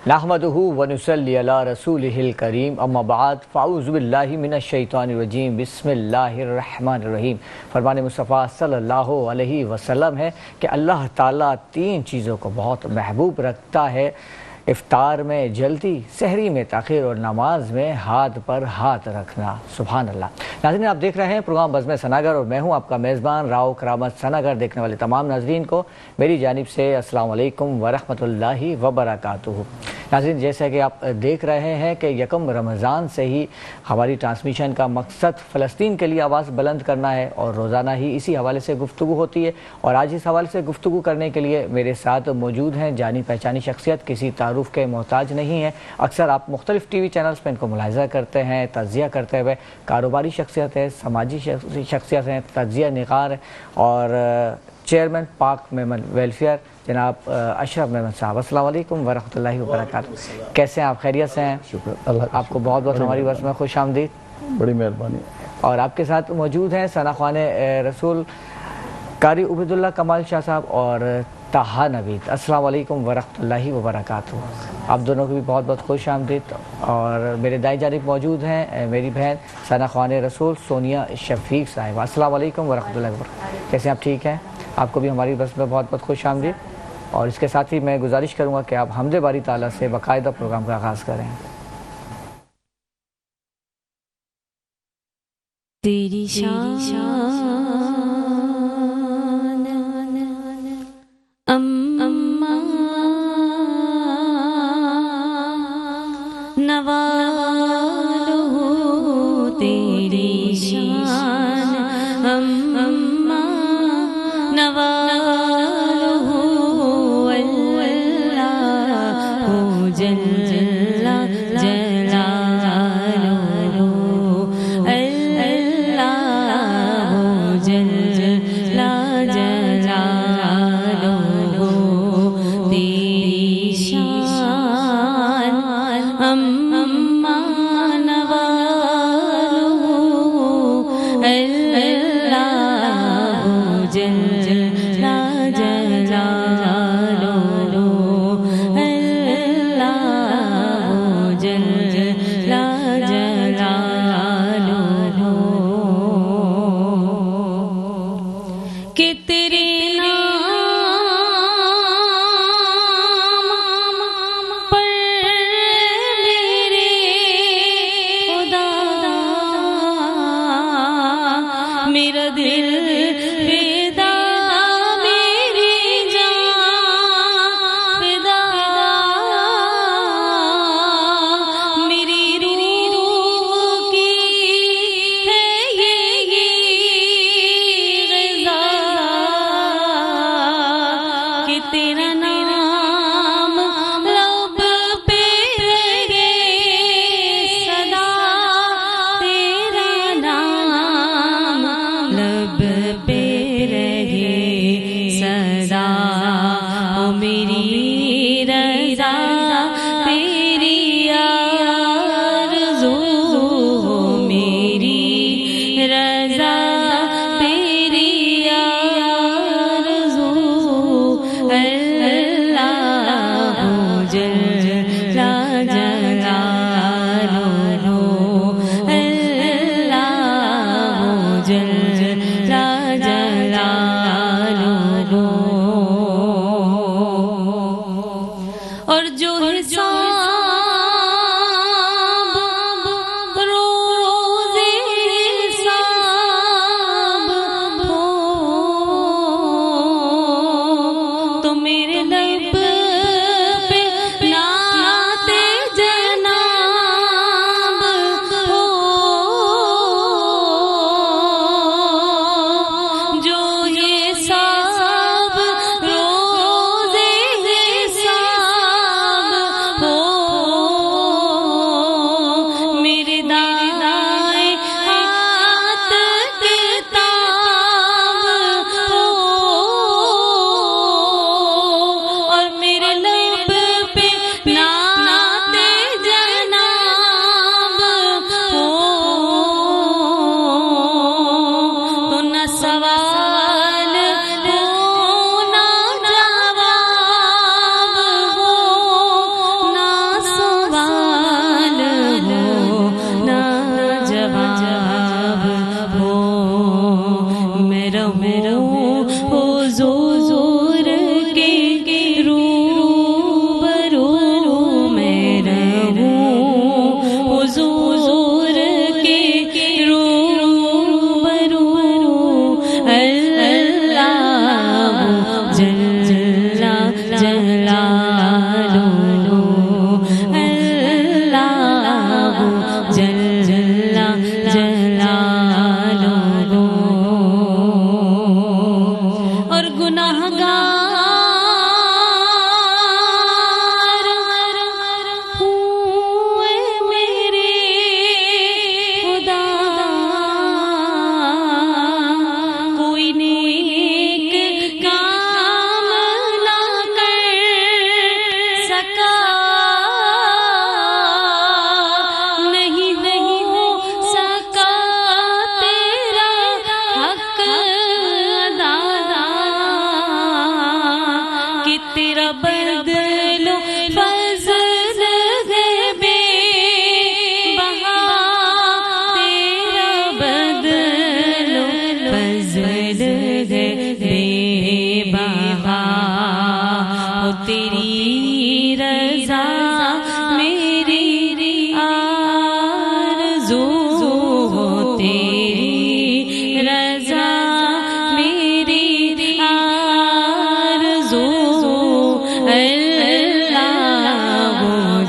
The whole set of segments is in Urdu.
نحمدہ ونصلی علی رسولہ الکریم اما بعد فاعوذ باللہ من الشیطان الرجیم بسم اللہ الرحمن الرحیم۔ فرمان مصطفیٰ صلی اللہ علیہ وسلم ہے کہ اللہ تعالیٰ تین چیزوں کو بہت محبوب رکھتا ہے: افطار میں جلدی، سحری میں تاخیر اور نماز میں ہاتھ پر ہاتھ رکھنا۔ سبحان اللہ۔ ناظرین، آپ دیکھ رہے ہیں پروگرام بزم ثناگر اور میں ہوں آپ کا میزبان راؤ کرامت ثناگر۔ دیکھنے والے تمام ناظرین کو میری جانب سے السلام علیکم ورحمۃ اللہ وبرکاتہ۔ ناظرین، جیسا کہ آپ دیکھ رہے ہیں کہ یکم رمضان سے ہی ہماری ٹرانسمیشن کا مقصد فلسطین کے لیے آواز بلند کرنا ہے اور روزانہ ہی اسی حوالے سے گفتگو ہوتی ہے، اور آج اس حوالے سے گفتگو کرنے کے لیے میرے ساتھ موجود ہیں جانی پہچانی شخصیت، کسی تعارف کے محتاج نہیں ہیں۔ اکثر آپ مختلف ٹی وی چینلز پہ ان کو ملاحظہ کرتے ہیں، تجزیہ کرتے ہوئے۔ کاروباری شخصیت ہے، سماجی شخصیت ہیں، تجزیہ نگار اور چیئرمین پاک میمن ویلفیئر جناب اشرف میمن صاحب۔ السلام علیکم ورحمۃ اللہ وبرکاتہ۔ کیسے ہیں آپ؟ خیریت سے ہیں؟ شکر اللہ کا۔ آپ کو بہت بہت ہماری بس میں خوش آمدید۔ بڑی مہربانی۔ اور آپ کے ساتھ موجود ہیں ثنا خوان رسول قاری عبید اللہ کمال شاہ صاحب اور طہا نوید۔ السلام علیکم ورحمۃ اللہ وبرکاتہ۔ آپ دونوں کو بھی بہت بہت خوش آمدید۔ اور میرے دائیں جانب موجود ہیں میری بہن ثنا خوان رسول سونیا شفیق صاحبہ۔ السلام علیکم ورحمۃ اللہ وبرکاتہ۔ کیسے آپ؟ ٹھیک ہیں؟ آپ کو بھی ہماری بس میں بہت بہت خوش آمدید۔ اور اس کے ساتھ ہی میں گزارش کروں گا کہ آپ حمد باری تعالیٰ سے باقاعدہ پروگرام کا آغاز کریں۔ تیری شان اماں نوالو، تیری شان اماں نوالو، اللہ جل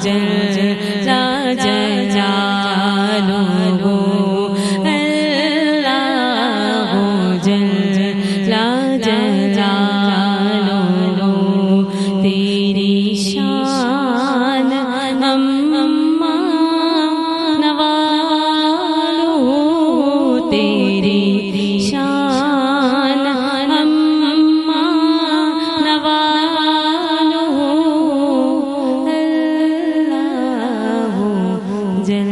جل جلالہ اللہ جل جلالہ تیری شان اماں نوالو تیری شان اماں نوالو اللہ جل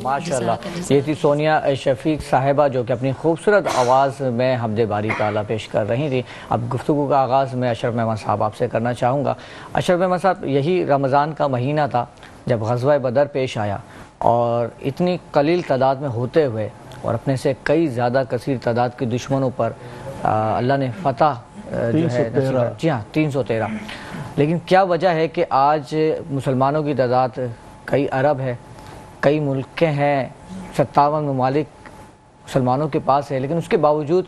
ماشاءاللہ. یہ تھی سونیا شفیق صاحبہ جو کہ اپنی خوبصورت آواز میں حمد باری تعالیٰ پیش کر رہی تھی. اب گفتگو کا آغاز میں اشرف مہمان صاحب آپ سے کرنا چاہوں گا. اشرف مہمان صاحب، یہی رمضان کا مہینہ تھا جب غزوہ بدر پیش آیا، اور اتنی قلیل تعداد میں ہوتے ہوئے اور اپنے سے کئی زیادہ کثیر تعداد کے دشمنوں پر اللہ نے فتح جو ہے نصیب، جی ہاں 313. لیکن کیا وجہ ہے کہ آج مسلمانوں کی تعداد کئی ارب ہے، کئی ملک ہیں، 57 ممالک مسلمانوں کے پاس ہے، لیکن اس کے باوجود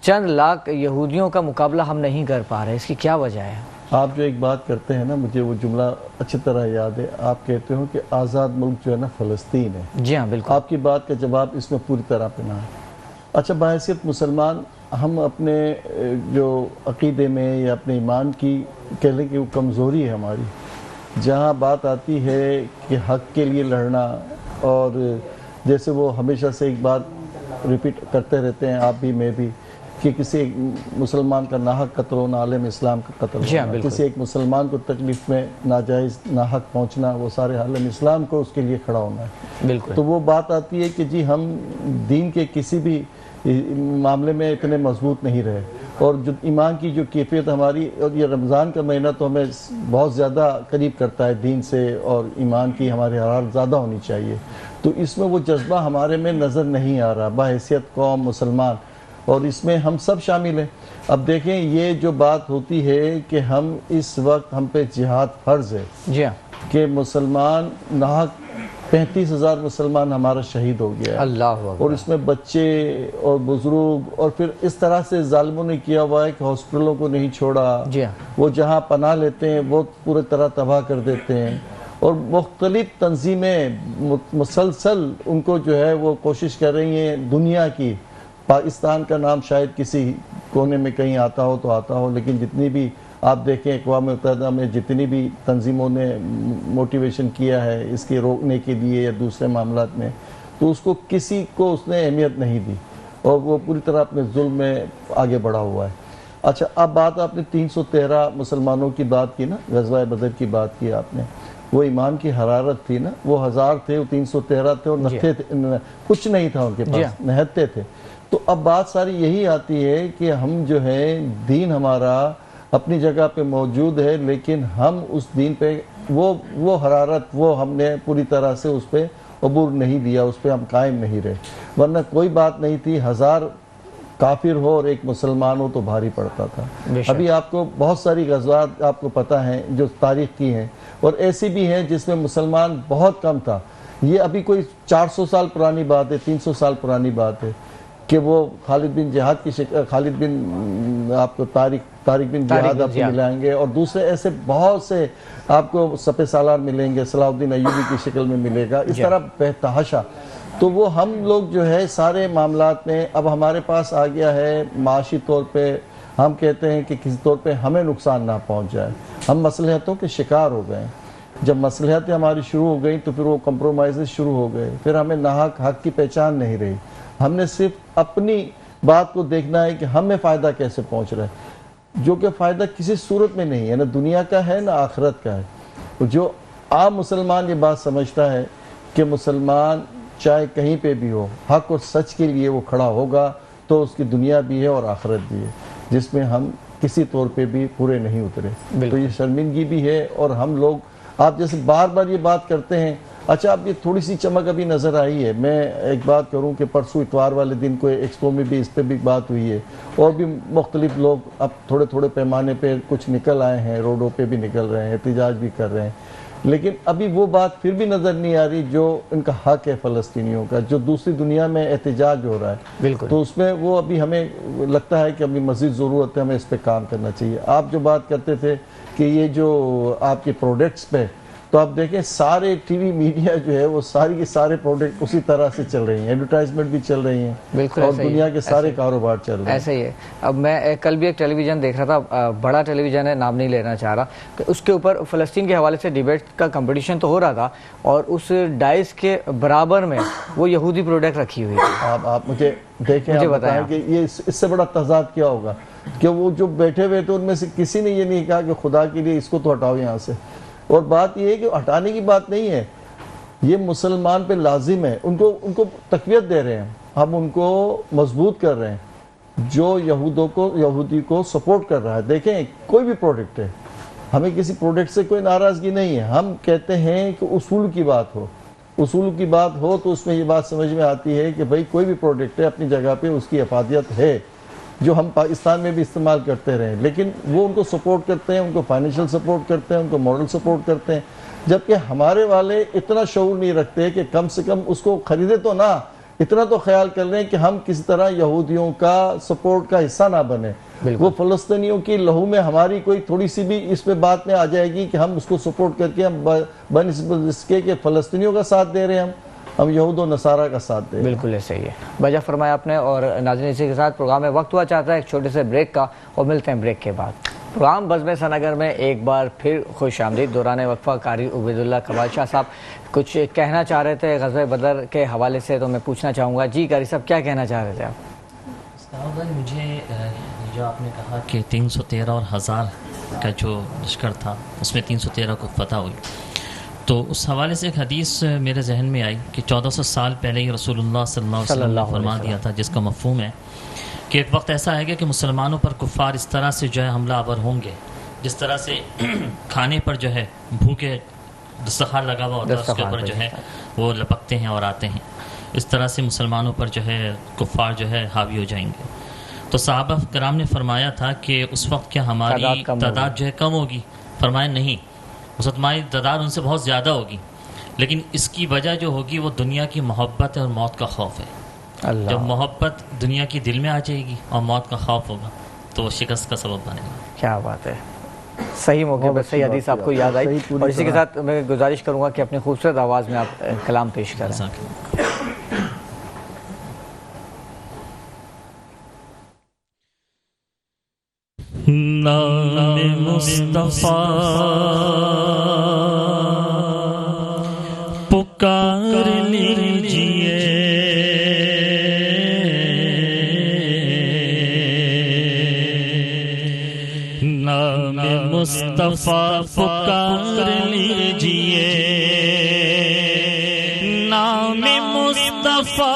چند لاکھ یہودیوں کا مقابلہ ہم نہیں کر پا رہے؟ اس کی کیا وجہ ہے؟ آپ جو ایک بات کرتے ہیں نا، مجھے وہ جملہ اچھی طرح یاد ہے. آپ کہتے ہو کہ آزاد ملک جو ہے نا فلسطین ہے. جی ہاں بالکل. آپ کی بات کا جواب اس میں پوری طرح پنہا ہے. اچھا، بحیثیت مسلمان ہم اپنے جو عقیدے میں یا اپنے ایمان کی کہہ لیں کہ وہ کمزوری ہے ہماری، جہاں بات آتی ہے کہ حق کے لیے لڑنا، اور جیسے وہ ہمیشہ سے ایک بات ریپیٹ کرتے رہتے ہیں، آپ بھی میں بھی، کہ کسی ایک مسلمان کا ناحق قتل ہونا عالم اسلام کا قتل ہونا، کسی ایک مسلمان کو تکلیف میں ناجائز ناحق پہنچنا، وہ سارے عالم اسلام کو اس کے لیے کھڑا ہونا ہے. بالکل. تو وہ بات آتی ہے کہ جی ہم دین کے کسی بھی معاملے میں اتنے مضبوط نہیں رہے، اور جو ایمان کی جو کیفیت ہماری، اور یہ رمضان کا مہینہ تو ہمیں بہت زیادہ قریب کرتا ہے دین سے، اور ایمان کی ہماری حرارت زیادہ ہونی چاہیے. تو اس میں وہ جذبہ ہمارے میں نظر نہیں آ رہا بحیثیت قوم مسلمان، اور اس میں ہم سب شامل ہیں. اب دیکھیں، یہ جو بات ہوتی ہے کہ ہم اس وقت ہم پہ جہاد فرض ہے، جی ہاں، کہ مسلمان ناحق 35,000 مسلمان ہمارا شہید ہو گیا ہے. اللہ اکبر. اور اس میں بچے اور بزرگ، اور پھر اس طرح سے ظالموں نے کیا ہوا ہے کہ ہاسپٹلوں کو نہیں چھوڑا، جی ہاں، وہ جہاں پناہ لیتے ہیں وہ پورے طرح تباہ کر دیتے ہیں. اور مختلف تنظیمیں مسلسل ان کو جو ہے وہ کوشش کر رہی ہیں دنیا کی. پاکستان کا نام شاید کسی کونے میں کہیں آتا ہو تو آتا ہو، لیکن جتنی بھی آپ دیکھیں اقوام متحدہ میں جتنی بھی تنظیموں نے موٹیویشن کیا ہے اس کے روکنے کے لیے یا دوسرے معاملات میں، تو اس کو کسی کو اس نے اہمیت نہیں دی، اور وہ پوری طرح اپنے ظلم میں آگے بڑھا ہوا ہے. اچھا، اب بات آپ نے 313 مسلمانوں کی بات کی نا، غزوہ بدر کی بات کی آپ نے. وہ ایمان کی حرارت تھی نا، وہ 1000 تھے، وہ 313 تھے، اور نتھے تھے، کچھ نہیں تھا ان کے پاس، نہتے تھے. تو اب بات ساری یہی آتی ہے کہ ہم جو ہے دین ہمارا اپنی جگہ پہ موجود ہے، لیکن ہم اس دین پہ وہ حرارت وہ ہم نے پوری طرح سے اس پہ عبور نہیں دیا، اس پہ ہم قائم نہیں رہے. ورنہ کوئی بات نہیں تھی، 1000 کافر ہو اور ایک مسلمان ہو تو بھاری پڑتا تھا. ابھی آپ کو بہت ساری غزوات آپ کو پتہ ہیں جو تاریخ کی ہیں، اور ایسی بھی ہیں جس میں مسلمان بہت کم تھا. یہ ابھی کوئی 400 سال پرانی بات ہے، 300 سال پرانی بات ہے کہ وہ خالد بن جہاد کی خالد بن آپ کو طارق بن جہاد آپ کو ملائیں گے، اور دوسرے ایسے بہت سے آپ کو سپہ سالار ملیں گے، صلاح الدین ایوبی کی شکل میں ملے گا، اس طرح بے تحاشا. تو وہ ہم لوگ جو ہے سارے معاملات میں اب ہمارے پاس آ گیا ہے معاشی طور پہ. ہم کہتے ہیں کہ کسی طور پہ ہمیں نقصان نہ پہنچ جائے، ہم مصلحتوں کے شکار ہو گئے. جب مصلحتیں ہماری شروع ہو گئیں تو پھر وہ کمپرومائزز شروع ہو گئے، پھر ہمیں ناحق حق کی پہچان نہیں رہی. ہم نے صرف اپنی بات کو دیکھنا ہے کہ ہمیں فائدہ کیسے پہنچ رہا ہے، جو کہ فائدہ کسی صورت میں نہیں ہے، نہ دنیا کا ہے نہ آخرت کا ہے. جو عام مسلمان یہ بات سمجھتا ہے کہ مسلمان چاہے کہیں پہ بھی ہو، حق اور سچ کے لیے وہ کھڑا ہوگا تو اس کی دنیا بھی ہے اور آخرت بھی ہے، جس میں ہم کسی طور پہ بھی پورے نہیں اترے. تو یہ شرمندگی بھی ہے. اور ہم لوگ آپ جیسے بار بار یہ بات کرتے ہیں. اچھا، اب یہ تھوڑی سی چمک ابھی نظر آئی ہے. میں ایک بات کروں کہ پرسوں اتوار والے دن کو ایکسپو میں بھی اس پہ بھی بات ہوئی ہے، اور بھی مختلف لوگ اب تھوڑے پیمانے پہ کچھ نکل آئے ہیں، روڈوں پہ بھی نکل رہے ہیں، احتجاج بھی کر رہے ہیں. لیکن ابھی وہ بات پھر بھی نظر نہیں آ رہی جو ان کا حق ہے فلسطینیوں کا، جو دوسری دنیا میں احتجاج ہو رہا ہے بالکل، تو اس میں وہ ابھی ہمیں لگتا ہے کہ ابھی مزید ضرورت ہے، ہمیں اس پہ کام کرنا چاہیے۔ آپ جو بات کرتے تھے کہ یہ جو آپ کے پروڈکٹس پہ، تو آپ دیکھیں سارے ٹی وی میڈیا جو ہے وہ ساری کے سارے پروڈکٹ اسی طرح سے چل رہی ہیں، ایڈورٹائزمنٹ بھی چل رہی ہیں، بالکل اور ایسا ہی دنیا ہے، کے سارے کاروبار چل رہے ہیں۔ ایسا ہی ہے۔ اب میں کل بھی ایک ٹیلی ویژن دیکھ رہا تھا، بڑا ٹیلی ویژن ہے، نام نہیں لینا چاہ رہا، کہ اس کے اوپر فلسطین کے حوالے سے ڈیبیٹ کا کمپٹیشن تو ہو رہا تھا، اور اس ڈائس کے برابر میں وہ یہودی پروڈکٹ رکھی ہوئی تھی۔ آپ مجھے دیکھیں، آپ بتائیں کہ یہ اس سے بڑا تضاد کیا ہوگا کہ وہ جو بیٹھے ہوئے تھے ان میں سے کسی نے یہ نہیں کہا کہ خدا کے لیے اس کو تو ہٹاؤ یہاں سے۔ اور بات یہ ہے کہ ہٹانے کی بات نہیں ہے، یہ مسلمان پہ لازم ہے، ان کو تقویت دے رہے ہیں، ہم ان کو مضبوط کر رہے ہیں۔ جو یہودی کو سپورٹ کر رہا ہے، دیکھیں کوئی بھی پروڈکٹ ہے، ہمیں کسی پروڈکٹ سے کوئی ناراضگی نہیں ہے، ہم کہتے ہیں کہ اصول کی بات ہو، اصول کی بات ہو تو اس میں یہ بات سمجھ میں آتی ہے کہ بھئی کوئی بھی پروڈکٹ ہے اپنی جگہ پہ اس کی افادیت ہے، جو ہم پاکستان میں بھی استعمال کرتے رہے، لیکن وہ ان کو سپورٹ کرتے ہیں، ان کو فائنینشیل سپورٹ کرتے ہیں، ان کو مورل سپورٹ کرتے ہیں، جبکہ ہمارے والے اتنا شعور نہیں رکھتے کہ کم سے کم اس کو خریدے تو نہ، اتنا تو خیال کر لیں کہ ہم کسی طرح یہودیوں کا سپورٹ کا حصہ نہ بنے۔ وہ فلسطینیوں کی لہو میں ہماری کوئی تھوڑی سی بھی اس پہ بات میں آ جائے گی کہ ہم اس کو سپورٹ کر کے ہم بنسبت اس کے کہ فلسطینیوں کا ساتھ دے رہے ہیں، ہم یہود و نصارہ کا ساتھ دیں۔ بالکل ایسا ہی ہے، بجا فرمایا آپ نے۔ اور ناظرین اسی کے ساتھ پروگرام میں وقت ہوا چاہتا ہے ایک چھوٹے سے بریک کا، اور ملتے ہیں بریک کے بعد۔ پروگرام بزم سنگر میں ایک بار پھر خوش آمدید۔ دوران وقفہ قاری عبید اللہ کمال شاہ صاحب کچھ کہنا چاہ رہے تھے غزوہ بدر کے حوالے سے، تو میں پوچھنا چاہوں گا جی قاری صاحب کیا کہنا چاہ رہے تھے آپ؟ مجھے جو آپ نے کہا کہ 313 اور 1000 کا جو لشکر تھا اس میں 313 کو فتح ہوئی، تو اس حوالے سے ایک حدیث میرے ذہن میں آئی کہ 1400 سال پہلے ہی رسول اللہ صلی اللہ علیہ وسلم نے فرما دیا تھا، جس کا مفہوم ہے کہ ایک وقت ایسا آئے گا کہ مسلمانوں پر کفار اس طرح سے جو ہے حملہ آور ہوں گے، جس طرح سے کھانے پر جو ہے بھوکے دسترخوان لگا ہوا ہوتا ہے اس کے اوپر جو ہے وہ لپکتے ہیں اور آتے ہیں، اس طرح سے مسلمانوں پر جو ہے کفار جو ہے حاوی ہو جائیں گے۔ تو صحابہ کرام نے فرمایا تھا کہ اس وقت کیا ہماری تعداد جو ہے کم ہوگی؟ فرمایا نہیں، اس وقت ہماری تعداد ان سے بہت زیادہ ہوگی، لیکن اس کی وجہ جو ہوگی وہ دنیا کی محبت اور موت کا خوف ہے۔ جب محبت دنیا کی دل میں آ جائے گی اور موت کا خوف ہوگا تو وہ شکست کا سبب بنے گا۔ کیا بات ہے، صحیح موقع پر صحیح حدیث آپ کو یاد آئی، اور اسی کے ساتھ میں گزارش کروں گا کہ اپنی خوبصورت آواز میں آپ کلام پیش کریں۔ نام مصطفیٰ پکار لیجئے، نام مصطفیٰ پکار لیجئے، نام مصطفیٰ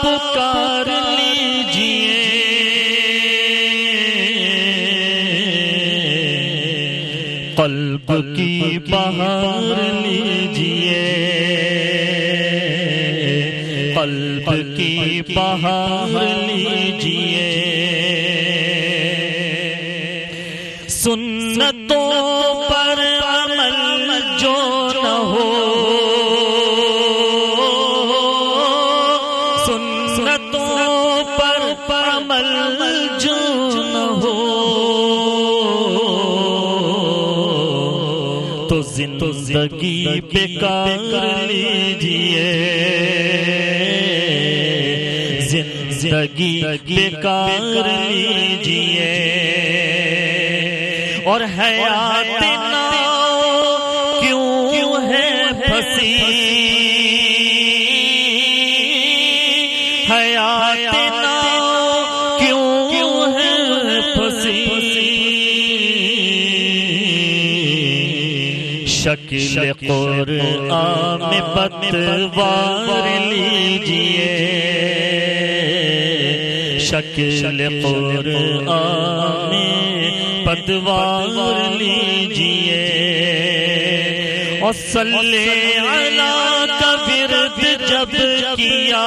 پکار لیجئے، قلب کی بہار لیجئے، قلب کی بہار لیجئے، سنتوں پر عمل جو نہ ہو، سنتوں پر عمل جو نہ ہو، تو زندگی بیکار لیجئے، زندگی بیکار لیجئے، اور حیات نہ کیوں ہے پھنسی، حیات نہ کیوں ہے پھنسی، شکل قرآن میں پتوار لیجئے، شکل قرآن میں پتوار لیجئے، اور صلی علی کا ورد جب کیا،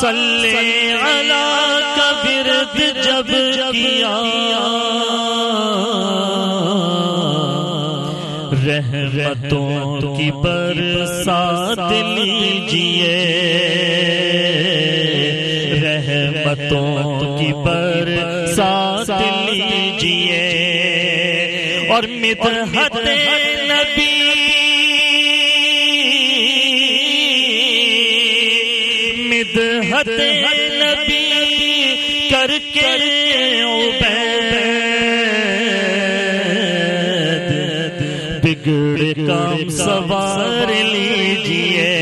صلی علا کا ورد جب کیا رحمتوں کی برسات لیجئے رحمتوں کی برسات لیجئے اور مدحت نبی مدحت نبی کر کے عبید بگڑ کام سوار لیجئے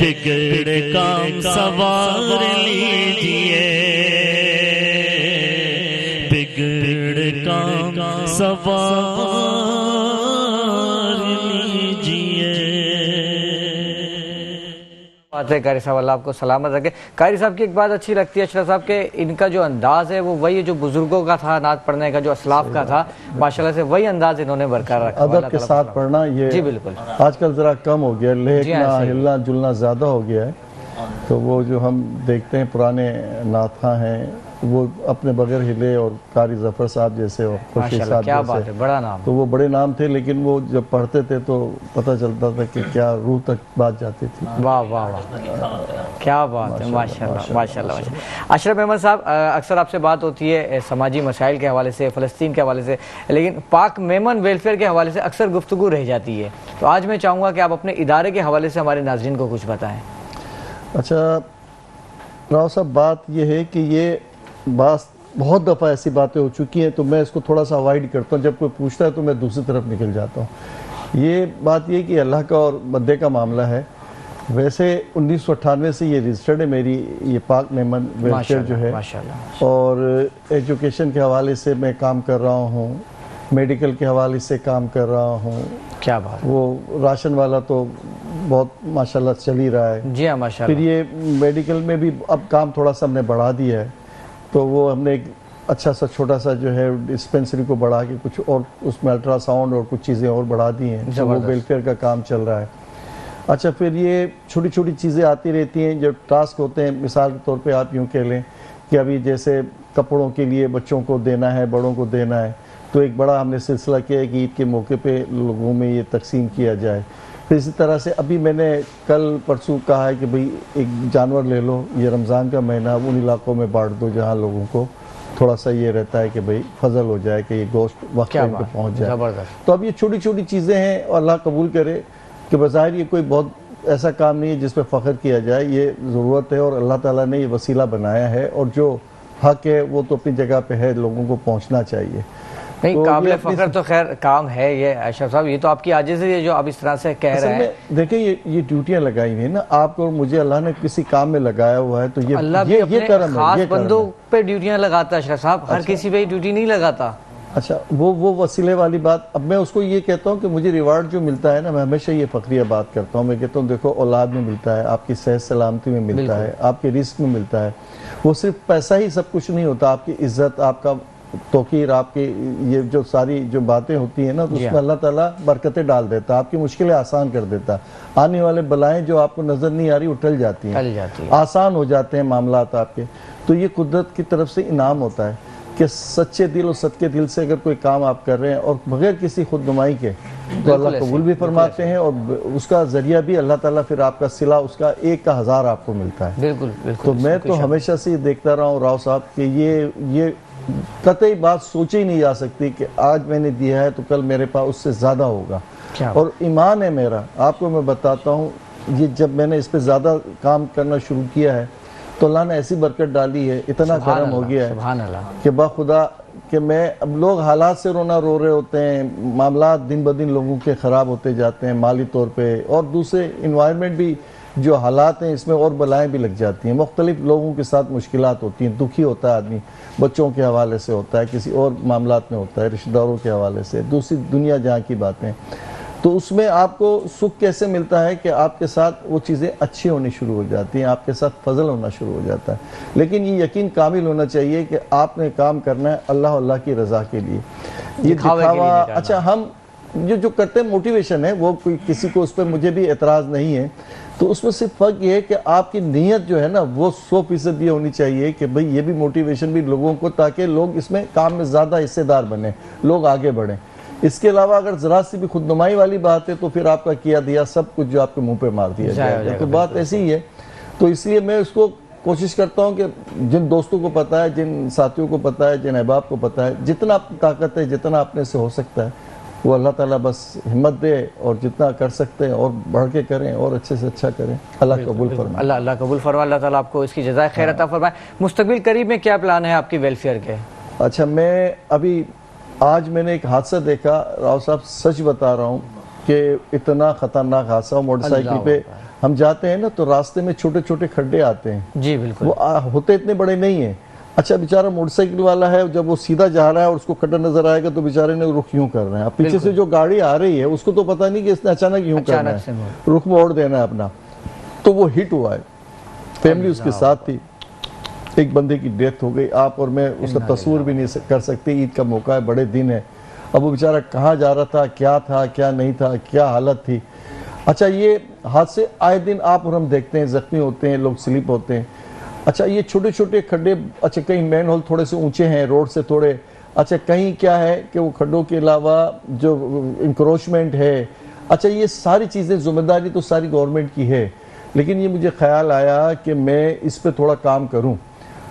بگڑ کام سوار لیجئے بگڑ کام سوار بات ہے قاری صاحب، اللہ آپ کو سلامت رکھے۔ قاری صاحب کی ایک بات اچھی لگتی ہے اشرف صاحب کہ ان کا جو انداز ہے وہ وہی جو بزرگوں کا تھا نعت پڑھنے کا، جو اسلاف کا تھا، ماشاءاللہ سے وہی انداز انہوں نے برقرار رکھا۔ ادب کے ساتھ پڑھنا یہ جی بالکل آج کل ذرا کم ہو گیا، لہکنا ہلنا جلنا زیادہ ہو گیا ہے۔ تو وہ جو ہم دیکھتے ہیں پرانے نعت خواں ہیں وہ اپنے بغیر ہلے، اور قاری ظفر صاحب جیسے اور خورشید صاحب کیا بات جیسے، ہے، بڑا نام۔ تو وہ بڑے نام تھے، لیکن وہ جب پڑھتے تھے تو پتہ چلتا تھا کہ کیا روح تک بات جاتی تھی۔ واہ واہ واہ، کیا بات ہے، ماشاءاللہ ماشاءاللہ ماشاءاللہ۔ اشرف احمد صاحب، اکثر آپ سے بات ہوتی ہے سماجی مسائل کے حوالے سے، فلسطین کے حوالے سے، لیکن پاک میمن ویلفیئر کے حوالے سے اکثر گفتگو رہ جاتی ہے، تو آج میں چاہوں گا کہ آپ اپنے ادارے کے حوالے سے ہمارے ناظرین کو کچھ بتائیں۔ اچھا راؤ صاحب، بات یہ ہے کہ یہ بہت دفعہ ایسی باتیں ہو چکی ہیں، تو میں اس کو تھوڑا سا اوائڈ کرتا ہوں۔ جب کوئی پوچھتا ہے تو میں دوسری طرف نکل جاتا ہوں۔ یہ بات یہ کہ اللہ کا اور بندے کا معاملہ ہے۔ ویسے 1998 سے یہ رجسٹرڈ ہے میری یہ پاک میمن ویلفیئر جو ہے، اور ایجوکیشن کے حوالے سے میں کام کر رہا ہوں، میڈیکل کے حوالے سے کام کر رہا ہوں۔ کیا بات، وہ راشن والا تو بہت ماشاءاللہ چل ہی رہا ہے۔ جی ہاں ماشاءاللہ۔ پھر یہ میڈیکل میں بھی اب کام تھوڑا سا ہم نے بڑھا دیا ہے، تو وہ ہم نے ایک اچھا سا چھوٹا سا جو ہے ڈسپینسری کو بڑھا کے کچھ اور اس میں الٹرا ساؤنڈ اور کچھ چیزیں اور بڑھا دی ہیں، تو وہ ویلفیئر کا کام چل رہا ہے۔ اچھا پھر یہ چھوٹی چھوٹی چیزیں آتی رہتی ہیں جو ٹاسک ہوتے ہیں، مثال کے طور پہ آپ یوں کہہ لیں کہ ابھی جیسے کپڑوں کے لیے بچوں کو دینا ہے، بڑوں کو دینا ہے، تو ایک بڑا ہم نے سلسلہ کیا ہے کہ عید کے موقع پہ لوگوں میں یہ تقسیم کیا جائے۔ پھر اسی طرح سے ابھی میں نے کل پرسوں کہا ہے کہ بھئی ایک جانور لے لو، یہ رمضان کا مہینہ ان علاقوں میں بانٹ دو جہاں لوگوں کو تھوڑا سا یہ رہتا ہے کہ بھئی فضل ہو جائے کہ یہ گوشت وقت ان کو پہنچ جائے۔ تو اب یہ چھوٹی چھوٹی چیزیں ہیں، اور اللہ قبول کرے کہ بظاہر یہ کوئی بہت ایسا کام نہیں ہے جس پہ فخر کیا جائے، یہ ضرورت ہے اور اللہ تعالیٰ نے یہ وسیلہ بنایا ہے، اور جو حق ہے وہ تو اپنی جگہ پہ ہے، لوگوں کو پہنچنا چاہیے۔ نہیں، قابل فخر تو خیر کام ہے یہ اشرف صاحب، یہ تو آپ کی عاجزی ہے جو آپ اس طرح سے کہہ رہے ہیں۔ دیکھیں یہ ڈیوٹیاں لگائی ہوئی ہیں نا، آپ کو مجھے اللہ نے کسی کام میں لگایا ہوا ہے، تو اللہ بھی اپنے خاص بندوں پہ ڈیوٹیاں لگاتا ہے اشرف صاحب، ہر کسی پہ ڈیوٹی نہیں لگاتا۔ اچھا وہ وسیلے والی بات، اب میں اس کو یہ کہتا ہوں کہ مجھے ریوارڈ جو ملتا ہے نا، میں ہمیشہ یہ فخریہ بات کرتا ہوں، میں کہتا ہوں دیکھو اولاد میں ملتا ہے، آپ کی صحت سلامتی میں ملتا ہے، آپ کے رزق میں ملتا ہے۔ وہ صرف پیسہ ہی سب کچھ نہیں ہوتا، آپ کی عزت، آپ کا توقیر، آپ کی یہ جو ساری جو باتیں ہوتی ہیں نا، تو اس میں اللہ تعالیٰ برکتیں ڈال دیتا ہے، آپ کی مشکلیں آسان کر دیتا ہے، آنے والے بلائیں جو آپ کو نظر نہیں آ رہی وہ ٹل جاتی ہیں، آسان ہو جاتے ہیں معاملات آپ کے۔ تو یہ قدرت کی طرف سے انعام ہوتا ہے کہ سچے دل اور صدقے دل سے اگر کوئی کام آپ کر رہے ہیں اور بغیر کسی خود نمائی کے، تو اللہ قبول بھی فرماتے ہیں، اور اس کا ذریعہ بھی اللہ تعالیٰ پھر آپ کا صلہ اس کا 1 کا 1000 آپ کو ملتا ہے۔ بالکل بالکل۔ تو میں تو ہمیشہ سے دیکھتا رہا ہوں راؤ صاحب کہ یہ قطعی بات سوچی ہی نہیں جا سکتی کہ آج میں نے دیا ہے تو کل میرے پاس اس سے زیادہ ہوگا، اور ایمان ہے میرا۔ آپ کو میں بتاتا ہوں، یہ جب میں نے اس پہ زیادہ کام کرنا شروع کیا ہے تو اللہ نے ایسی برکت ڈالی ہے، اتنا کرم ہو گیا ہے کہ بخدا کہ میں اب لوگ حالات سے رو رہے ہوتے ہیں، معاملات دن بدن لوگوں کے خراب ہوتے جاتے ہیں مالی طور پہ، اور دوسرے انوائرمنٹ بھی جو حالات ہیں اس میں اور بلائیں بھی لگ جاتی ہیں، مختلف لوگوں کے ساتھ مشکلات ہوتی ہیں، دکھی ہوتا ہے آدمی، بچوں کے حوالے سے ہوتا ہے، کسی اور معاملات میں ہوتا ہے، رشتہ داروں کے حوالے سے، دوسری دنیا جہاں کی باتیں، تو اس میں آپ کو سکھ کیسے ملتا ہے کہ آپ کے ساتھ وہ چیزیں اچھی ہونی شروع ہو جاتی ہیں، آپ کے ساتھ فضل ہونا شروع ہو جاتا ہے۔ لیکن یہ یقین کامل ہونا چاہیے کہ آپ نے کام کرنا ہے اللہ کی رضا کے لیے، یہ دکھاوا۔ اچھا جو کرتے ہیں موٹیویشن ہے وہ کوئی کسی کو اس پہ مجھے بھی اعتراض نہیں ہے، تو اس میں صرف فرق یہ ہے کہ آپ کی نیت جو ہے نا وہ 100% یہ ہونی چاہیے کہ بھئی یہ بھی موٹیویشن بھی لوگوں کو، تاکہ لوگ اس میں کام میں زیادہ حصے دار بنیں، لوگ آگے بڑھیں۔ اس کے علاوہ اگر ذرا سی بھی خود نمائی والی بات ہے تو پھر آپ کا کیا دیا سب کچھ جو آپ کے منہ پہ مار دیا جائے گا، تو بات ایسی ہی ہے۔ تو اس لیے میں اس کو کوشش کرتا ہوں کہ جن دوستوں کو پتہ ہے، جن ساتھیوں کو پتہ ہے، جن احباب کو پتہ ہے، جتنا آپ کی طاقت ہے، جتنا اپنے سے ہو سکتا ہے، وہ اللہ تعالیٰ بس ہمت دے اور جتنا کر سکتے ہیں اور بڑھ کے کریں اور اچھے سے اچھا کریں۔ اللہ قبول فرمائے۔ اللہ قبول فرمائے، اللہ تعالیٰ آپ کو اس کی جزائے خیر عطا فرمائے۔ مستقبل قریب میں کیا پلان ہے آپ کی ویلفیئر کے؟ اچھا، میں ابھی آج میں نے ایک حادثہ دیکھا، راؤ صاحب سچ بتا رہا ہوں کہ اتنا خطرناک حادثہ، موٹر سائیکل پہ ہم جاتے ہیں نا تو راستے میں چھوٹے چھوٹے کھڈے آتے ہیں، جی بالکل، وہ ہوتے اتنے بڑے نہیں ہیں۔ اچھا بیچارہ موٹر سائیکل والا ہے، جب وہ سیدھا جا رہا ہے اور اس کو کھڈا نظر آئے گا تو بیچارے نے رخ یوں کر رہے ہیں، اب پیچھے سے جو گاڑی آ رہی ہے اس کو تو پتہ نہیں کہ اس نے اچانک یوں کرنا ہے، رخ موڑ دینا ہے اپنا، تو وہ ہٹ ہوا ہے، فیملی اس کے ساتھ تھی، ایک بندے کی ڈیتھ ہو گئی۔ آپ اور میں اس کا تصور بھی نہیں کر سکتے، عید کا موقع ہے، بڑے دن ہے، اب وہ بیچارہ کہاں جا رہا تھا، کیا نہیں تھا، کیا حالت تھی۔ اچھا یہ حادثے آئے دن آپ اور ہم دیکھتے ہیں، زخمی ہوتے ہیں لوگ، سلپ ہوتے ہیں۔ اچھا یہ چھوٹے چھوٹے کھڈے، اچھا کہیں مین ہول تھوڑے سے اونچے ہیں روڈ سے تھوڑے، اچھا کہیں کیا ہے کہ وہ کھڈوں کے علاوہ جو انکروچمنٹ ہے، اچھا یہ ساری چیزیں ذمہ داری تو ساری گورنمنٹ کی ہے، لیکن یہ مجھے خیال آیا کہ میں اس پہ تھوڑا کام کروں،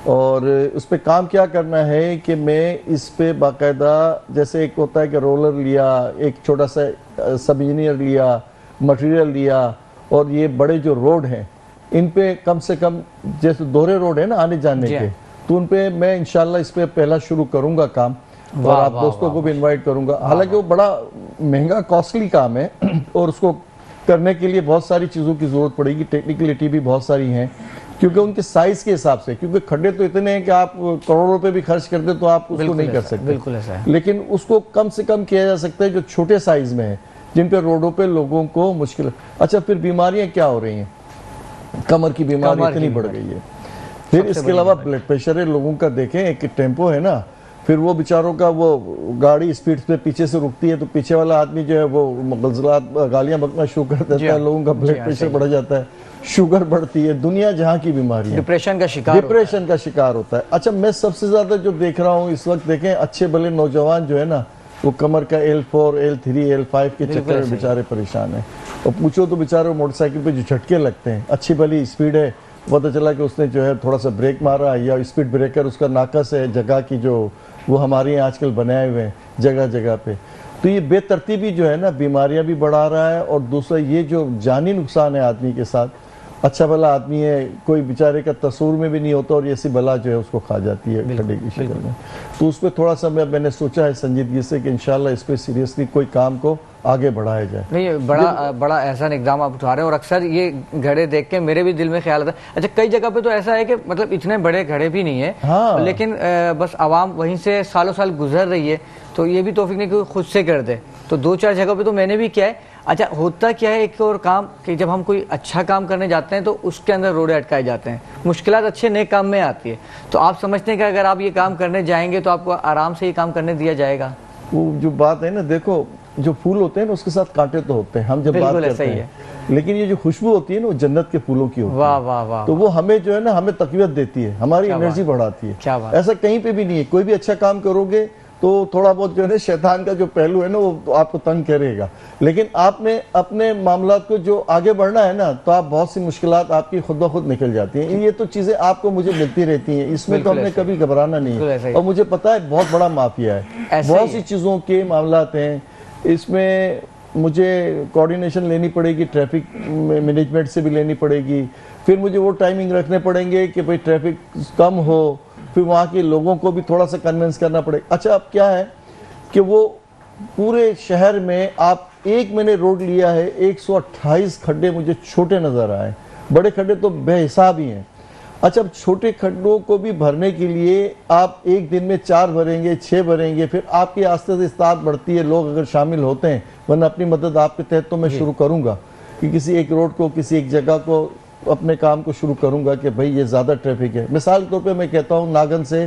اور اس پہ کام کیا کرنا ہے کہ میں اس پہ باقاعدہ، جیسے ایک ہوتا ہے کہ رولر لیا، ایک چھوٹا سا سب انجینئر لیا، مٹیریل لیا، اور یہ بڑے جو روڈ ہیں ان پہ کم سے کم، جیسے دوہرے روڈ ہیں نا آنے جانے کے، تو ان پہ میں انشاءاللہ اس پہ پہلا شروع کروں گا کام، اور آپ دوستوں کو بھی انوائٹ کروں گا۔ حالانکہ وہ بڑا مہنگا کاسٹلی کام ہے اور اس کو کرنے کے لیے بہت ساری چیزوں کی ضرورت پڑے گی، ٹیکنیکلٹی بھی بہت ساری ہیں، کیونکہ ان کے سائز کے حساب سے، کیونکہ کھڈے تو اتنے ہیں کہ آپ کروڑوں روپے بھی خرچ کرتے تو آپ اس کو نہیں کر سکتے، بالکل ایسا ہے، لیکن اس کو کم سے کم کیا جا سکتا ہے جو چھوٹے سائز میں ہے، جن پہ روڈوں پہ لوگوں کو مشکل۔ اچھا پھر بیماریاں کیا ہو رہی ہیں، کمر کی بیماری اتنی بڑھ گئی ہے، پھر اس کے علاوہ بلڈ پریشر ہے لوگوں کا، دیکھیں ایک ٹیمپو ہے نا، پھر وہ بیچاروں کا وہ گاڑی اسپیڈ پہ پیچھے سے رکتی ہے تو پیچھے والا آدمی جو ہے وہ غلطات گالیاں بکنا شروع کر دیتا ہے، لوگوں کا بلڈ پریشر بڑھ جاتا ہے، شوگر بڑھتی ہے، دنیا جہاں کی بیماری ہے، ڈپریشن کا شکار ہوتا ہے۔ اچھا میں سب سے زیادہ جو دیکھ رہا ہوں اس وقت، دیکھیں اچھے بھلے نوجوان جو ہے نا وہ کمر کا L4 L3 L5 کے چکر میں بیچارے پریشان ہیں، اور پوچھو تو بیچارے موٹر سائیکل پہ جو جھٹکے لگتے ہیں، اچھی بھلی اسپیڈ ہے، پتہ چلا کہ اس نے جو ہے تھوڑا سا بریک مارا، یا اسپیڈ بریکر اس کا ناقص ہے جگہ کی، جو وہ ہمارے یہاں آج کل بنائے ہوئے ہیں جگہ جگہ پہ، تو یہ بے ترتیبی جو ہے نا بیماریاں بھی بڑھا رہا ہے، اور دوسرا یہ جو جانی نقصان ہے آدمی کے ساتھ، اچھا بھلا آدمی ہے، کوئی بیچارے کا تصور میں بھی نہیں ہوتا، اور یہ ایسی بلا جو ہے اس کو کھا جاتی ہے کھڈے کی شکل میں۔ تو اس پہ تھوڑا سا میں نے سوچا ہے سنجیدگی سے کہ انشاءاللہ اس پہ سیریسلی کوئی کام کو آگے بڑھایا جائے۔ نہیں، بڑا احسن اقدام آپ اٹھا رہے ہیں، اور اکثر یہ گھڑے دیکھ کے میرے بھی دل میں خیال آتا ہے۔ اچھا کئی جگہ پہ تو ایسا ہے کہ مطلب اتنے بڑے گھڑے بھی نہیں ہیں، لیکن بس عوام وہیں سے سالوں سال گزر رہی ہے، تو یہ بھی توفیق نہیں کہ خود سے کر دے، تو 2-4 جگہ پہ تو میں نے بھی کیا ہے۔ اچھا ہوتا کیا ہے ایک اور کام کہ جب ہم کوئی اچھا کام کرنے جاتے ہیں تو اس کے اندر روڑے اٹکائے جاتے ہیں، مشکلات اچھے نئے کام میں آتی ہے، تو آپ سمجھتے ہیں کہ اگر آپ یہ کام کرنے جائیں گے تو آپ کو آرام سے یہ کام کرنے دیا جائے گا؟ وہ جو بات ہے نا، دیکھو جو پھول ہوتے ہیں نا اس کے ساتھ کانٹے تو ہوتے ہیں، ہم جب بات کرتے ہیں، لیکن یہ جو خوشبو ہوتی ہے نا وہ جنت کے پھولوں کی ہوتی ہے، واہ واہ واہ، تو وہ ہمیں جو ہے نا ہمیں تقویت دیتی ہے، ہماری انرجی بڑھاتی ہے۔ ایسا کہیں پہ بھی نہیں ہے، کوئی بھی اچھا کام کرو گے تو تھوڑا بہت جو ہے نا شیطان کا جو پہلو ہے نا وہ آپ کو تنگ کرے گا، لیکن آپ نے اپنے معاملات کو جو آگے بڑھنا ہے نا تو آپ بہت سی مشکلات آپ کی خود بخود نکل جاتی ہیں۔ یہ تو چیزیں آپ کو مجھے ملتی رہتی ہیں، اس میں تو ہم نے کبھی گھبرانا نہیں ہے، اور مجھے پتا ہے بہت بڑا مافیا ہے، بہت سی چیزوں کے معاملات ہیں، اس میں مجھے کوارڈینیشن لینی پڑے گی، ٹریفک مینجمنٹ سے بھی لینی پڑے گی، پھر مجھے وہ ٹائمنگ رکھنے پڑیں گے کہ بھئی ٹریفک کم ہو، پھر وہاں کے لوگوں کو بھی تھوڑا سا کنونس کرنا پڑے۔ اچھا اب کیا ہے کہ وہ پورے شہر میں آپ ایک میں نے روڈ لیا ہے 128 کھڈے مجھے چھوٹے نظر آئے، بڑے کھڈے تو بے حساب ہی ہیں۔ اچھا اب چھوٹے کھڈوں کو بھی بھرنے کے لیے آپ ایک دن میں 4 بھریں گے، 6 بھریں گے، پھر آپ کی آہستہ سے استطاعت بڑھتی ہے، لوگ اگر شامل ہوتے ہیں، ورنہ اپنی مدد آپ کے تحت تو میں شروع کروں گا کہ کسی ایک روڈ کو، کسی ایک جگہ کو اپنے کام کو شروع کروں گا کہ بھئی یہ زیادہ ٹریفک ہے۔ مثال کے طور پہ میں کہتا ہوں ناگن سے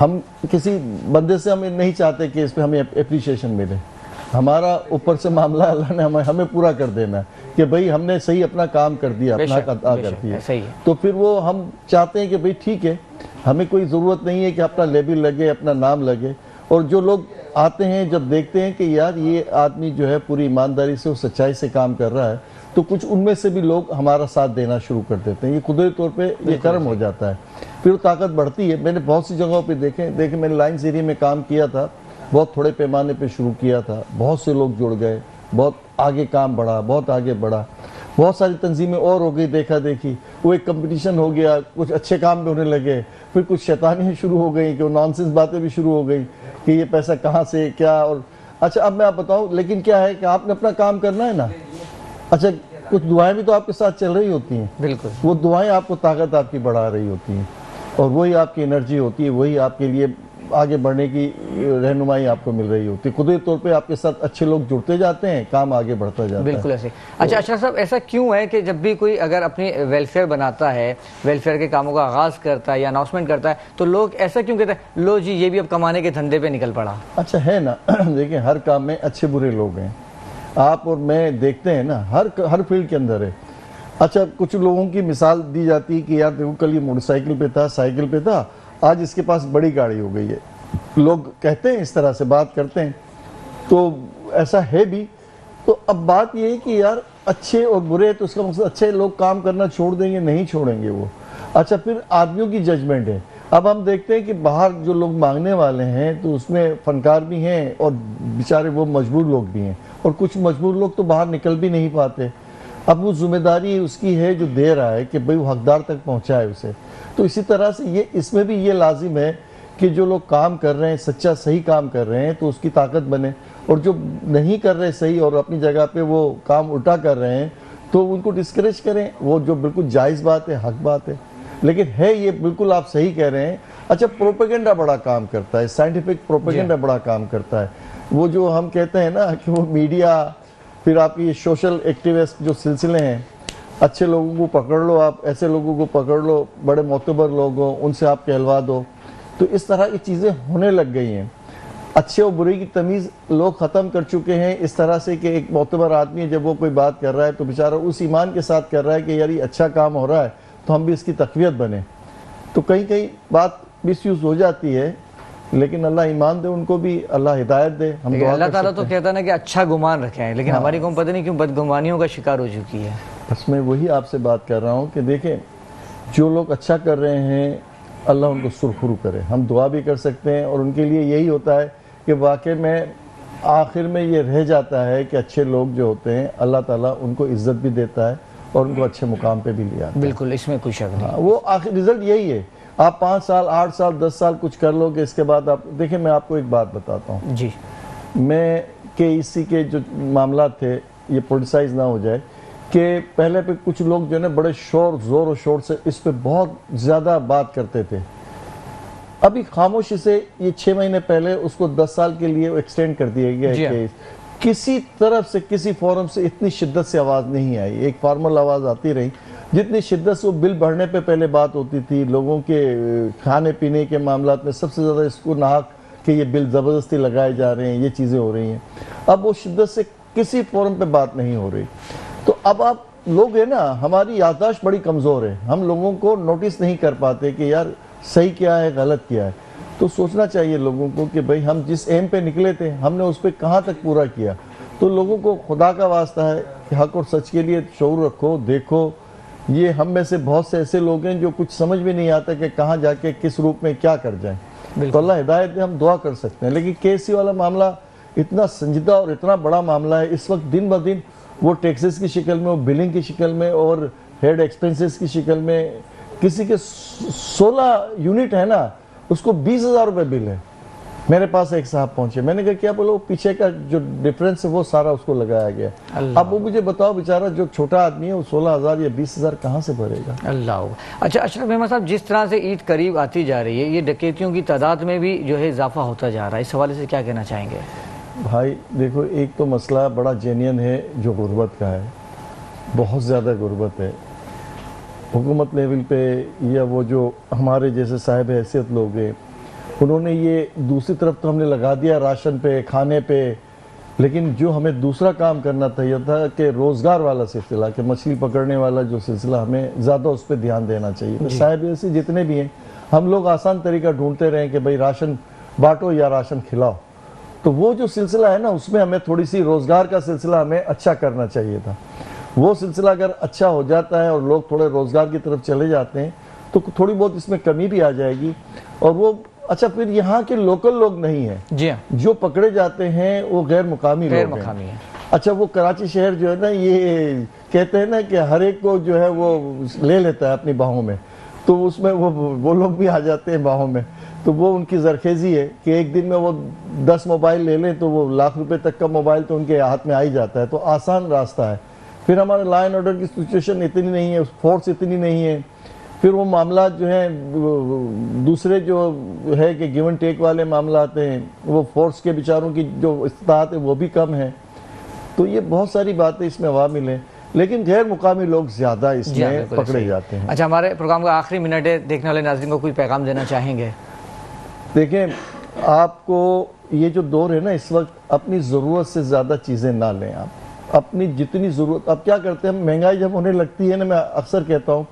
ہم کسی بندے سے ہمیں نہیں چاہتے کہ اس پہ ہمیں اپریشیشن ملے. ہمارا اوپر سے معاملہ اللہ نے ہمیں پورا کر دینا ہے کہ بھئی ہم نے صحیح اپنا کام کر دیا, اپنا حق ادا کر دیا. تو پھر وہ ہم چاہتے ہیں کہ بھئی ٹھیک ہے, ہمیں کوئی ضرورت نہیں ہے کہ اپنا لیبل لگے, اپنا نام لگے. اور جو لوگ آتے ہیں جب دیکھتے ہیں کہ یار یہ آدمی جو ہے پوری ایمانداری سے اور سچائی سے کام کر رہا ہے, تو کچھ ان میں سے بھی لوگ ہمارا ساتھ دینا شروع کر دیتے ہیں. یہ قدرتی طور پہ یہ کرم ہو جاتا ہے, پھر طاقت بڑھتی ہے. میں نے بہت سی جگہوں پہ دیکھیں میں نے لائنز ایریا میں کام کیا تھا, بہت تھوڑے پیمانے پہ شروع کیا تھا, بہت سے لوگ جڑ گئے, بہت آگے کام بڑھا, بہت آگے بڑھا, بہت ساری تنظیمیں اور ہو گئی دیکھا دیکھی, وہ ایک کمپٹیشن ہو گیا, کچھ اچھے کام بھی ہونے لگے, پھر کچھ شیطانیاں شروع ہو گئیں کہ وہ نانسنس باتیں بھی شروع ہو گئی کہ یہ پیسہ کہاں سے کیا. اور اچھا اب میں آپ بتاؤں, لیکن کیا ہے کہ آپ نے اپنا کام کرنا ہے نا. اچھا کچھ دعائیں بھی تو آپ کے ساتھ چل رہی ہوتی ہیں, بالکل وہ دعائیں آپ کو طاقت آپ کی بڑھا رہی ہوتی ہیں, اور وہی آپ کی انرجی ہوتی ہے, وہی آپ کے لیے آگے بڑھنے کی رہنمائی آپ کو مل رہی ہوتی ہے. قدرتی طور پہ آپ کے ساتھ اچھے لوگ جڑتے جاتے ہیں, کام آگے بڑھتا جاتا ہے. بالکل ایسے. اچھا اشرف صاحب, ایسا کیوں ہے کہ جب بھی کوئی اگر اپنی ویلفیئر بناتا ہے, ویلفیئر کے کاموں کا آغاز کرتا ہے یا اناؤنسمنٹ کرتا ہے, تو لوگ ایسا کیوں کہتے ہیں لو جی یہ بھی اب کمانے کے دھندے پہ نکل پڑا؟ اچھا ہے نا, دیکھیں ہر کام میں اچھے برے لوگ ہیں, آپ اور میں دیکھتے ہیں نا, ہر فیلڈ کے اندر ہے. اچھا کچھ لوگوں کی مثال دی جاتی ہے کہ یار دیکھو کل یہ موٹر سائیکل پہ تھا, سائیکل پہ تھا, آج اس کے پاس بڑی گاڑی ہو گئی ہے. لوگ کہتے ہیں, اس طرح سے بات کرتے ہیں, تو ایسا ہے بھی. تو اب بات یہ ہے کہ یار اچھے اور برے, تو اس کا مقصد اچھے لوگ کام کرنا چھوڑ دیں گے, نہیں چھوڑیں گے وہ. اچھا پھر آدمیوں کی ججمنٹ ہے. اب ہم دیکھتے ہیں کہ باہر جو لوگ مانگنے والے ہیں تو اس میں فنکار بھی ہیں اور بیچارے وہ مجبور لوگ بھی ہیں, اور کچھ مجبور لوگ تو باہر نکل بھی نہیں پاتے. اب وہ ذمہ داری اس کی ہے جو دے رہا ہے کہ بھئی وہ حقدار تک پہنچائے اسے. تو اسی طرح سے اس میں بھی یہ لازم ہے کہ جو لوگ کام کر رہے ہیں, سچا صحیح کام کر رہے ہیں, تو اس کی طاقت بنے, اور جو نہیں کر رہے صحیح اور اپنی جگہ پہ وہ کام الٹا کر رہے ہیں تو ان کو ڈسکریج کریں, وہ جو بالکل جائز بات ہے, حق بات ہے. لیکن ہے یہ بالکل آپ صحیح کہہ رہے ہیں. اچھا پروپیگنڈا بڑا کام کرتا ہے, سائنٹیفک پروپیگنڈا بڑا کام کرتا ہے. وہ جو ہم کہتے ہیں نا کہ وہ میڈیا, پھر آپ کی سوشل ایکٹیوسٹ جو سلسلے ہیں, اچھے لوگوں کو پکڑ لو, آپ ایسے لوگوں کو پکڑ لو, بڑے معتبر لوگ ہوں, ان سے آپ کہلوا دو. تو اس طرح کی چیزیں ہونے لگ گئی ہیں. اچھے اور برے کی تمیز لوگ ختم کر چکے ہیں, اس طرح سے کہ ایک معتبر آدمی ہے, جب وہ کوئی بات کر رہا ہے تو بیچارہ اس ایمان کے ساتھ کر رہا ہے کہ یار یہ اچھا کام ہو رہا ہے تو ہم بھی اس کی تقویت بنیں. تو کہیں بات مس یوز ہو جاتی ہے, لیکن اللہ ایمان دے ان کو بھی, اللہ ہدایت دے. ہم دعا اللہ تعالیٰ تو کہتا ہے نا کہ اچھا گمان رکھے ہیں, لیکن ہماری قوم پتہ نہیں کیوں بدگمانیوں کا شکار ہو چکی ہے. بس میں وہی آپ سے بات کر رہا ہوں کہ دیکھیں جو لوگ اچھا کر رہے ہیں اللہ ان کو سرخرو کرے. ہم دعا بھی کر سکتے ہیں, اور ان کے لیے یہی ہوتا ہے کہ واقع میں آخر میں یہ رہ جاتا ہے کہ اچھے لوگ جو ہوتے ہیں اللہ تعالیٰ ان کو عزت بھی دیتا ہے اور ان کو اچھے مقام پہ بھی لے آتا ہے. بالکل, اس میں کوئی شک نہیں. وہ آخر رزلٹ یہی ہے. آپ 5 سال 8 سال 10 سال کچھ کر لو گے, اس کے بعد آپ دیکھیں میں آپ کو ایک بات بتاتا ہوں. جی, میں کہ اسی کے جو معاملات تھے یہ پولیٹیسائز نہ ہو جائے, کہ پہلے پہ کچھ لوگ جو ہے نا بڑے زور و شور سے اس پہ بہت زیادہ بات کرتے تھے. ابھی خاموشی سے یہ 6 مہینے پہلے اس کو 10 سال کے لیے ایکسٹینڈ کر دیا گیا ہے کہ کسی طرف سے کسی فورم سے اتنی شدت سے آواز نہیں آئی. ایک فارمل آواز آتی رہی, جتنی شدت سے وہ بل بڑھنے پہ پہلے بات ہوتی تھی, لوگوں کے کھانے پینے کے معاملات میں سب سے زیادہ اس کو ناحق کہ یہ بل زبردستی لگائے جا رہے ہیں, یہ چیزیں ہو رہی ہیں. اب وہ شدت سے کسی فورم پہ بات نہیں ہو رہی. تو اب آپ لوگ ہیں نا, ہماری یادداشت بڑی کمزور ہے, ہم لوگوں کو نوٹس نہیں کر پاتے کہ یار صحیح کیا ہے غلط کیا ہے. تو سوچنا چاہیے لوگوں کو کہ بھئی ہم جس ایم پہ نکلے تھے ہم نے اس پہ کہاں تک پورا کیا. تو لوگوں کو خدا کا واسطہ ہے کہ حق اور سچ کے لیے شعور رکھو. دیکھو یہ ہم میں سے بہت سے ایسے لوگ ہیں جو کچھ سمجھ بھی نہیں آتا کہ کہاں جا کے کس روپ میں کیا کر جائیں. تو اللہ ہدایت دے, ہم دعا کر سکتے ہیں. لیکن KC والا معاملہ اتنا سنجیدہ اور اتنا بڑا معاملہ ہے, اس وقت دن بدن وہ ٹیکسز کی شکل میں, وہ بلنگ کی شکل میں, اور ہیڈ ایکسپنسز کی شکل میں. کسی کے 16 یونٹ ہے نا, اس کو 20,000 روپے بل ہے. میرے پاس ایک صاحب پہنچے, میں نے کہا کیا بولو, پیچھے کا جو ڈیفرنس ہے وہ سارا اس کو لگایا گیا. اب وہ مجھے بتاؤ بیچارہ جو چھوٹا آدمی ہے وہ 16,000 یا 20,000 کہاں سے بھرے گا. اللہ. اچھا اشرف احمد صاحب, جس طرح سے عید قریب آتی جا رہی ہے, یہ ڈکیتیوں کی تعداد میں بھی جو ہے اضافہ ہوتا جا رہا ہے, اس حوالے سے کیا کہنا چاہیں گے؟ بھائی دیکھو, ایک تو مسئلہ بڑا جینین ہے جو غربت کا ہے, بہت زیادہ غربت ہے. حکومت لیول پہ یا وہ جو ہمارے جیسے صاحب حیثیت لوگ ہیں انہوں نے یہ دوسری طرف تو ہم نے لگا دیا راشن پہ، کھانے پہ، لیکن جو ہمیں دوسرا کام کرنا چاہیے تھا کہ روزگار والا سلسلہ، کہ مچھلی پکڑنے والا جو سلسلہ، ہمیں زیادہ اس پہ دھیان دینا چاہیے. صاحب ایسے جتنے بھی ہیں، ہم لوگ آسان طریقہ ڈھونڈتے رہیں کہ بھئی راشن بانٹو یا راشن کھلاؤ، تو وہ جو سلسلہ ہے نا اس میں ہمیں تھوڑی سی روزگار کا سلسلہ ہمیں اچھا کرنا چاہیے تھا. وہ سلسلہ اگر اچھا ہو جاتا ہے اور لوگ تھوڑے روزگار کی طرف چلے جاتے ہیں تو تھوڑی بہت اس میں کمی بھی آ جائے گی. اور وہ اچھا پھر یہاں کے لوکل لوگ نہیں ہیں جی ہاں، جو پکڑے جاتے ہیں، وہ غیر مقامی غیر لوگ مقامی ہیں. ہیں. اچھا وہ کراچی شہر جو ہے نا، یہ کہتے ہیں نا کہ ہر ایک کو جو ہے وہ لے لیتا ہے اپنی باہوں میں، تو اس میں وہ لوگ بھی آ جاتے ہیں باہوں میں. تو وہ ان کی زرخیزی ہے کہ ایک دن میں وہ 10 موبائل لے لیں تو وہ لاکھ روپے تک کا موبائل تو ان کے ہاتھ میں آ ہی جاتا ہے. تو آسان راستہ ہے. پھر ہمارے لا اینڈ آرڈر کی سچویشن اتنی نہیں ہے، فورس اتنی نہیں ہے. پھر وہ معاملات جو ہیں دوسرے جو ہے کہ گیو اینڈ ٹیک والے معاملات ہیں، وہ فورس کے بیچاروں کی جو استطاعت ہے وہ بھی کم ہے. تو یہ بہت ساری باتیں اس میں عوامل ہیں، لیکن غیر مقامی لوگ زیادہ اس جی ہاں، میں بالکل پکڑے صحیح. جاتے ہیں. اچھا، ہمارے پروگرام کا آخری منٹ ہے، دیکھنے والے ناظرین کو کوئی پیغام دینا چاہیں گے؟ دیکھیں، آپ کو یہ جو دور ہے نا اس وقت، اپنی ضرورت سے زیادہ چیزیں نہ لیں. آپ اپنی جتنی ضرورت، اب کیا کرتے ہیں، مہنگائی جب ہونے لگتی ہے نا، میں اکثر کہتا ہوں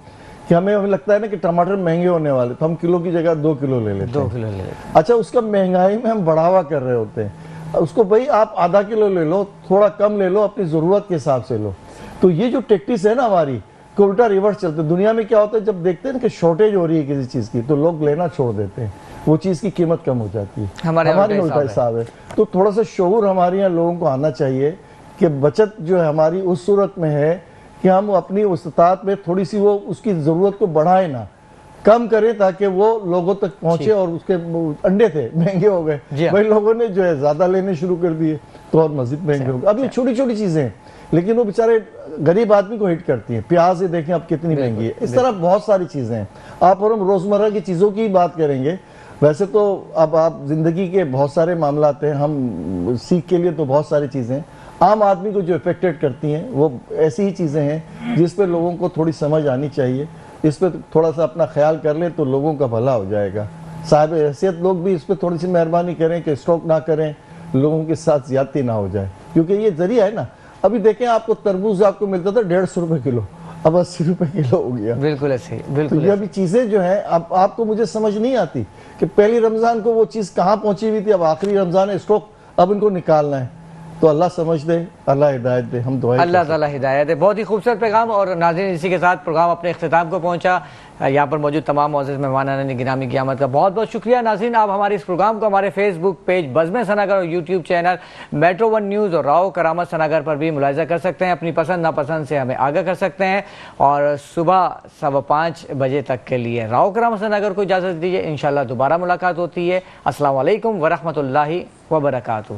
کہ ہمیں لگتا ہے نا کہ ٹماٹر مہنگے ہونے والے، تو ہم کلو کی جگہ 2 کلو لے لیتے 2 ہیں. کلو لے لیتے. اچھا، اس کا مہنگائی میں ہم بڑھاوا کر رہے ہوتے ہیں. اس کو بھئی آپ آدھا کلو لے لو، تھوڑا کم لے لو، اپنی ضرورت کے حساب سے لو. تو یہ جو ٹیکٹس ہے نا ہماری، کہ الٹا ریورس چلتے. دنیا میں کیا ہوتا ہے، جب دیکھتے ہیں کہ شارٹیج ہو رہی ہے کسی چیز کی تو لوگ لینا چھوڑ دیتے ہیں، وہ چیز کی قیمت کم ہو جاتی ہے. ہمارے الٹا حساب ہے. تو تھوڑا سا شعور ہمارے یہاں لوگوں کو آنا چاہیے کہ بچت جو ہے ہماری اس صورت میں ہے کہ ہم اپنی استطاعت میں تھوڑی سی وہ اس کی ضرورت کو بڑھائیں نہ، کم کریں، تاکہ وہ لوگوں تک پہنچے. اور اس کے انڈے تھے مہنگے ہو گئے، بھائی لوگوں نے جو ہے زیادہ لینے شروع کر دیے تو اور مزید مہنگے ہو گئے. اب یہ چھوٹی چھوٹی چیزیں ہیں لیکن وہ بیچارے غریب آدمی کو ہٹ کرتی ہیں. پیاز یہ دیکھیں اب کتنی مہنگی ہے. اس طرح بہت ساری چیزیں ہیں. آپ اور ہم روزمرہ کی چیزوں کی بات کریں گے. ویسے تو اب آپ زندگی کے بہت سارے معاملات ہیں، ہم سیکھ کے لیے تو بہت ساری چیزیں، عام آدمی کو جو افیکٹڈ کرتی ہیں وہ ایسی ہی چیزیں ہیں جس پہ لوگوں کو تھوڑی سمجھ آنی چاہیے. اس پہ تھوڑا سا اپنا خیال کر لیں تو لوگوں کا بھلا ہو جائے گا. صاحب حیثیت لوگ بھی اس پہ تھوڑی سی مہربانی کریں کہ اسٹاک نہ کریں، لوگوں کے ساتھ زیادتی نہ ہو جائے، کیونکہ یہ ذریعہ ہے نا. ابھی دیکھیں، آپ کو تربوز آپ کو ملتا تھا 150 روپے کلو، اب 80 روپے کلو ہو گیا. بالکل ایسے ہی، تو بالکل. یہ ابھی چیزیں جو ہیں اب آپ کو مجھے سمجھ نہیں آتی کہ پہلی رمضان کو وہ چیز کہاں پہنچی ہوئی تھی، اب آخری رمضان ہے، اسٹاک اب ان کو نکالنا ہے. تو اللہ سمجھ دے، اللہ ہدایت دے. ہم دعائیں اللہ تعالیٰ ہدایت ہے. بہت ہی خوبصورت پیغام. اور ناظرین، اسی کے ساتھ پروگرام اپنے اختتام کو پہنچا. یہاں پر موجود تمام معزز مہمانان گرامی کی آمد کا بہت بہت شکریہ. ناظرین، آپ ہمارے اس پروگرام کو ہمارے فیس بک پیج بزم ثناگر اور یوٹیوب چینل میٹرو 1 نیوز اور راؤ کرامت ثناگر پر بھی ملاحظہ کر سکتے ہیں. اپنی پسند ناپسند سے ہمیں آگاہ کر سکتے ہیں. اور صبح 5:15 بجے تک کے لیے راؤ کرامت ثناگر کو اجازت دیجیے. انشاءاللہ دوبارہ ملاقات ہوتی ہے. السلام علیکم ورحمۃ اللہ وبرکاتہ.